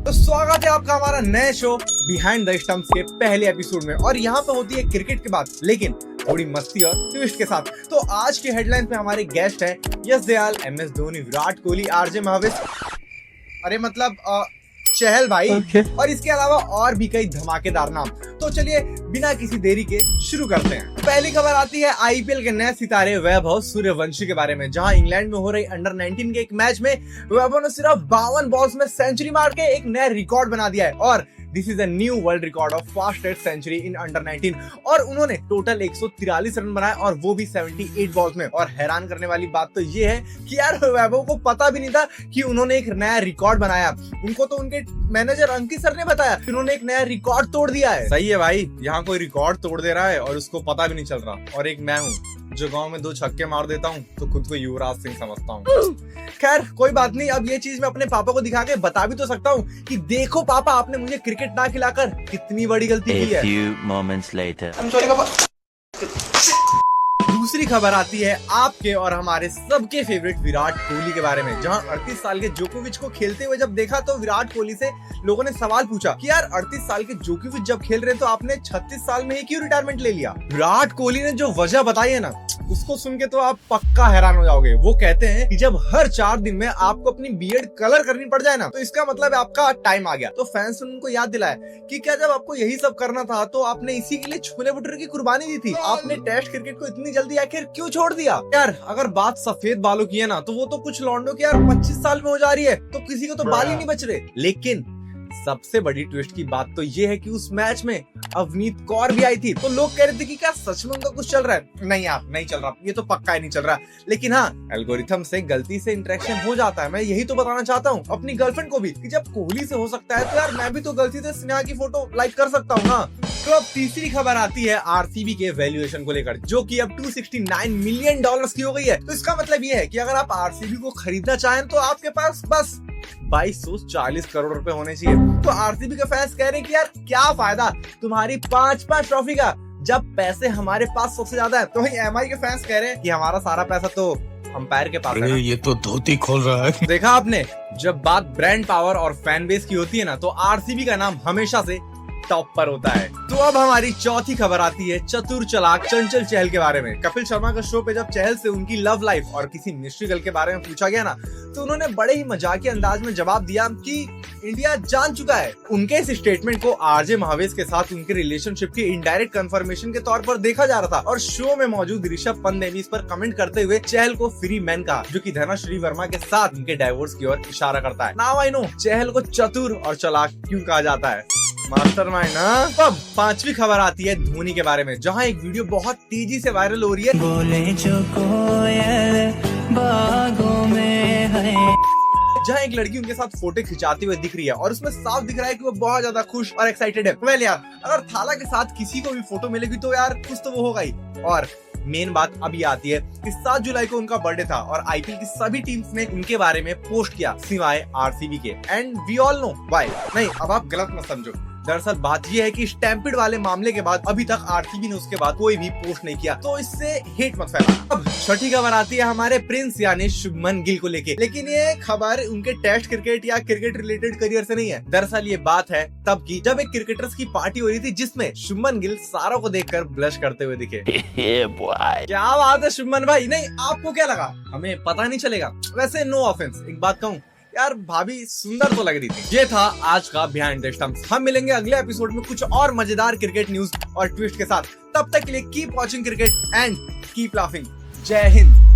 तो स्वागत है आपका हमारा नए शो बिहाइंड द स्टंप्स के पहले एपिसोड में। और यहाँ पे होती है क्रिकेट की बात, लेकिन थोड़ी मस्ती और ट्विस्ट के साथ। तो आज के हेडलाइन पे हमारे गेस्ट हैं यश दयाल, MS धोनी, विराट कोहली, RJ महाविश, अरे मतलब चहल भाई और इसके अलावा और भी कई धमाकेदार नाम। तो चलिए बिना किसी देरी के शुरू करते हैं। पहली खबर आती है IPL के नए सितारे वैभव सूर्यवंशी के बारे में, जहां इंग्लैंड में हो रही अंडर 19 के एक मैच में वैभव ने सिर्फ 52 बॉल्स में सेंचुरी मार के एक नया रिकॉर्ड बना दिया है। और this is a new world record of fastest century in under 19। और उन्होंने टोटल 143 रन बनाए और वो भी 78 बॉल्स में। और हैरान करने वाली बात तो ये है कि यार वैभव को पता भी नहीं था कि उन्होंने एक नया रिकॉर्ड बनाया। उनको तो उनके मैनेजर अंकित सर ने बताया कि उन्होंने एक नया रिकॉर्ड तोड़ दिया है। सही है भाई, यहाँ कोई रिकॉर्ड तोड़ दे रहा है और उसको पता भी नहीं चल रहा। और एक मैं हूँ जो गांव में 2 छक्के मार देता हूँ तो खुद को युवराज सिंह समझता हूँ। खैर कोई बात नहीं, अब ये चीज मैं अपने पापा को दिखा के बता भी तो सकता हूँ कि देखो पापा, आपने मुझे क्रिकेट ना खिलाकर कितनी बड़ी गलती की है। few moments later. दूसरी खबर आती है आपके और हमारे सबके फेवरेट विराट कोहली के बारे में, जहां 38 साल के जोकोविच को खेलते हुए जब देखा तो विराट कोहली से लोगों ने सवाल पूछा कि यार 38 साल के जोकोविच जब खेल रहे तो आपने 36 साल में ही क्यों रिटायरमेंट ले लिया। विराट कोहली ने जो वजह बताई है ना, उसको सुन के तो आप पक्का हैरान हो जाओगे। वो कहते हैं कि जब हर 4 दिन में आपको अपनी बियर्ड कलर करनी पड़ जाए ना, तो इसका मतलब आपका टाइम आ गया। तो फैंस ने उनको याद दिलाया कि क्या जब आपको यही सब करना था तो आपने इसी के लिए छोले भटूरे की कुर्बानी दी थी। आपने टेस्ट क्रिकेट को इतनी जल्दी आखिर क्यों छोड़ दिया। यार अगर बात सफेद बालों की है ना, तो वो तो कुछ लौंडों की यार 25 साल में हो जा रही है, तो किसी को तो बाल ही नहीं बच रहे। लेकिन सबसे बड़ी ट्विस्ट की बात तो ये है कि उस मैच में अवनीत कौर भी आई थी। तो लोग कह रहे थे कि क्या सच में उनका कुछ चल रहा है। नहीं यार, नहीं चल रहा, ये तो पक्का ही नहीं चल रहा। लेकिन हाँ, एल्गोरिथम से गलती से इंटरेक्शन हो जाता है। मैं यही तो बताना चाहता हूँ अपनी गर्लफ्रेंड को भी कि जब कोहली से हो सकता है तो यार मैं भी तो गलती से स्नेहा की फोटो लाइक कर सकता हूँ ना। तो अब तीसरी खबर आती है RCB के वैल्यूएशन को लेकर, जो कि अब $269 मिलियन की हो गई है। तो इसका मतलब ये है कि अगर आप RCB को खरीदना चाहें तो आपके पास बस 2240 करोड़ रुपए होने चाहिए। तो RCB के फैंस कह रहे हैं कि यार क्या फायदा तुम्हारी 5 ट्रॉफी का जब पैसे हमारे पास सबसे ज्यादा है। तो वही MI के फैंस कह रहे हैं कि हमारा सारा पैसा तो अंपायर के पास है ना। ये तो धोती खोल रहा है। देखा आपने, जब बात ब्रांड पावर और फैन बेस की होती है ना, तो RCB का नाम हमेशा से टॉप पर होता है। तो अब हमारी चौथी खबर आती है चतुर चालाक चंचल चहल के बारे में। कपिल शर्मा का शो पे जब चहल से उनकी लव लाइफ और किसी मिस्ट्री गर्ल के बारे में पूछा गया ना, तो उन्होंने बड़े ही मजाकिया अंदाज में जवाब दिया कि इंडिया जान चुका है। उनके इस स्टेटमेंट को RJ महाविश के साथ उनके रिलेशनशिप की इनडायरेक्ट कंफर्मेशन के तौर पर देखा जा रहा था। और शो में मौजूद ऋषभ पंत ने भी इस पर कमेंट करते हुए चहल को फ्री मैन कहा, जो कि धनश्री वर्मा के साथ उनके डाइवोर्स की ओर इशारा करता है। नाउ आई नो चहल को चतुर और चालाक क्यों कहा जाता है, मास्टरमाइंड ना। अब 5वीं खबर आती है धोनी के बारे में, जहां एक वीडियो बहुत तेजी से वायरल हो रही है। बोले जो कोयल बागों में है, जहाँ एक लड़की उनके साथ फोटो खिंचाती हुई दिख रही है और उसमें साफ दिख रहा है कि वो बहुत ज्यादा खुश और एक्साइटेड है। वेल यार, अगर थाला के साथ किसी को भी फोटो मिलेगी तो यार कुछ तो वो होगा ही। और मेन बात अभी आती है कि 7 जुलाई को उनका बर्थडे था और IPL की सभी टीम्स ने उनके बारे में पोस्ट किया सिवाय RCB के। And we all know why. नहीं, अब आप गलत मत समझो। दरअसल बात यह है कि स्टैम्पिड वाले मामले के बाद अभी तक RCB ने उसके बाद कोई भी पोस्ट नहीं किया, तो इससे हेट मत फैलाना। अब छठी खबर आती है हमारे प्रिंस यानी शुभमन गिल को लेके। लेकिन ये खबर उनके टेस्ट क्रिकेट या क्रिकेट रिलेटेड करियर से नहीं है। दरअसल ये बात है तब की जब एक क्रिकेटर्स की पार्टी हो रही थी, जिसमें शुभमन गिल सारों को देखकर ब्लश करते हुए दिखे। क्या बात है शुभमन भाई। नहीं, आपको क्या लगा हमें पता नहीं चलेगा? वैसे नो ऑफेंस, एक बात कहूँ यार, भाभी सुंदर तो लग रही थी। ये था आज का बिहाइंड द स्टंप्स। हम मिलेंगे अगले एपिसोड में कुछ और मजेदार क्रिकेट न्यूज और ट्विस्ट के साथ। तब तक के लिए keep watching cricket and keep laughing. जय हिंद।